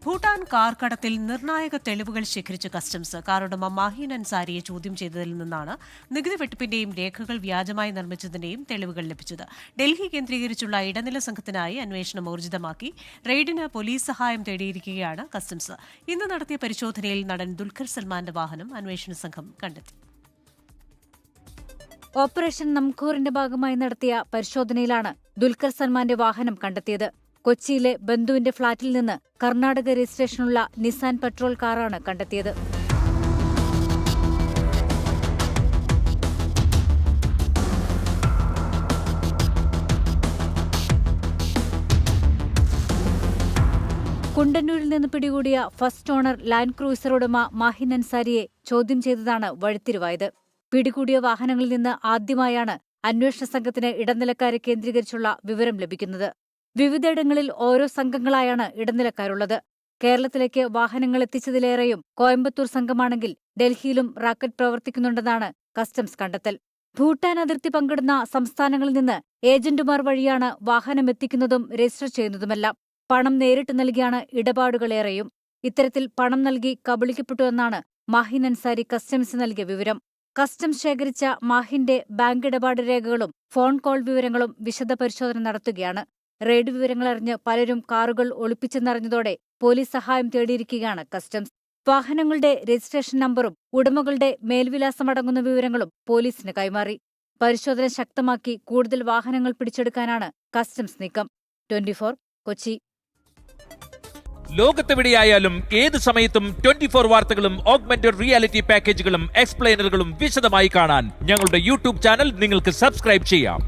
Bhutan car കടത്തിൽ നിർണായക തെളിവുകൾ ശേഖരിച്ച കസ്റ്റംസ് കാറുടമ മാഹിൻ അൻസാരിയെ ചോദ്യം ചെയ്തതിൽ നിന്നാണ് നികുതി വെട്ടിപ്പിന്റെയും രേഖകൾ വ്യാജമായി നിർമ്മിച്ചതിന്റെയും തെളിവുകൾ ലഭിച്ചത്. ഡൽഹി കേന്ദ്രീകരിച്ചുള്ള ഇടനില സംഘത്തിനായി അന്വേഷണം ഊർജിതമാക്കി റെയ്ഡിന് പോലീസ് സഹായം തേടിയിരിക്കുകയാണ് കസ്റ്റംസ്. ഇന്ന് നടത്തിയ പരിശോധനയിൽ നടൻ ദുൽഖർ സൽമാന്റെ വാഹനം അന്വേഷണ സംഘം കണ്ടെത്തി. ഓപ്പറേഷൻ നംഖോറിന്റെ ഭാഗമായി നടത്തിയ പരിശോധനയിലാണ് ദുൽഖർ സൽമാന്റെ വാഹനം കണ്ടെത്തിയത്. കൊച്ചിയിലെ ബന്ധുവിന്റെ ഫ്ളാറ്റിൽ നിന്ന് കർണാടക രജിസ്ട്രേഷനുള്ള നിസാൻ പെട്രോൾ കാറാണ് കണ്ടെത്തിയത്. കുണ്ടന്നൂരിൽ നിന്ന് പിടികൂടിയ ഫസ്റ്റ് ഓണർ ലാൻഡ് ക്രൂയിസർ ഉടമ മാഹിൻ അൻസാരിയെ ചോദ്യം ചെയ്തതാണ് വഴിത്തിരിവായത്. പിടികൂടിയ വാഹനങ്ങളിൽ നിന്ന് ആദ്യമായാണ് അന്വേഷണ സംഘത്തിന് ഇടനിലക്കാരെ കേന്ദ്രീകരിച്ചുള്ള വിവരം ലഭിക്കുന്നത്. വിവിധയിടങ്ങളിൽ ഓരോ സംഘങ്ങളായാണ് ഇടനിലക്കാരുള്ളത്. കേരളത്തിലേക്ക് വാഹനങ്ങൾ എത്തിച്ചതിലേറെയും കോയമ്പത്തൂർ സംഘമാണെങ്കിൽ ഡൽഹിയിലും റാക്കറ്റ് പ്രവർത്തിക്കുന്നുണ്ടെന്നാണ് കസ്റ്റംസ് കണ്ടെത്തൽ. ഭൂട്ടാൻ അതിർത്തി പങ്കിടുന്ന സംസ്ഥാനങ്ങളിൽ നിന്ന് ഏജന്റുമാർ വഴിയാണ് വാഹനം എത്തിക്കുന്നതും രജിസ്റ്റർ ചെയ്യുന്നതുമെല്ലാം. പണം നേരിട്ട് നൽകിയാണ് ഇടപാടുകളേറെയും. ഇത്തരത്തിൽ പണം നൽകി കബളിക്കപ്പെട്ടുവെന്നാണ് മാഹിൻ അൻസാരി കസ്റ്റംസിന് നൽകിയ വിവരം. കസ്റ്റംസ് ശേഖരിച്ച മാഹിന്റെ ബാങ്ക് ഇടപാട് രേഖകളും ഫോൺ കോൾ വിവരങ്ങളും വിശദ പരിശോധന നടത്തുകയാണ്. റെയ്ഡ് വിവരങ്ങളറിഞ്ഞ് പലരും കാറുകൾ ഒളിപ്പിച്ചെന്നറിഞ്ഞതോടെ പോലീസ് സഹായം തേടിയിരിക്കുകയാണ് കസ്റ്റംസ്. വാഹനങ്ങളുടെ രജിസ്ട്രേഷൻ നമ്പറും ഉടമകളുടെ മേൽവിലാസമടങ്ങുന്ന വിവരങ്ങളും പോലീസിന് കൈമാറി. പരിശോധന ശക്തമാക്കി കൂടുതൽ വാഹനങ്ങൾ പിടിച്ചെടുക്കാനാണ് കസ്റ്റംസ് നീക്കം. 24 കൊച്ചി. ലോകത്തെവിടെയായാലും ഏത് സമയത്തും 24 വാർത്തകളും ഓഗ്മെന്റഡ് റിയാലിറ്റി പാക്കേജുകളും എക്സ്പ്ലെയിനറുകളും വിശദമായി കാണാൻ ഞങ്ങളുടെ യൂട്യൂബ് ചാനൽ നിങ്ങൾക്ക് സബ്സ്ക്രൈബ് ചെയ്യാം.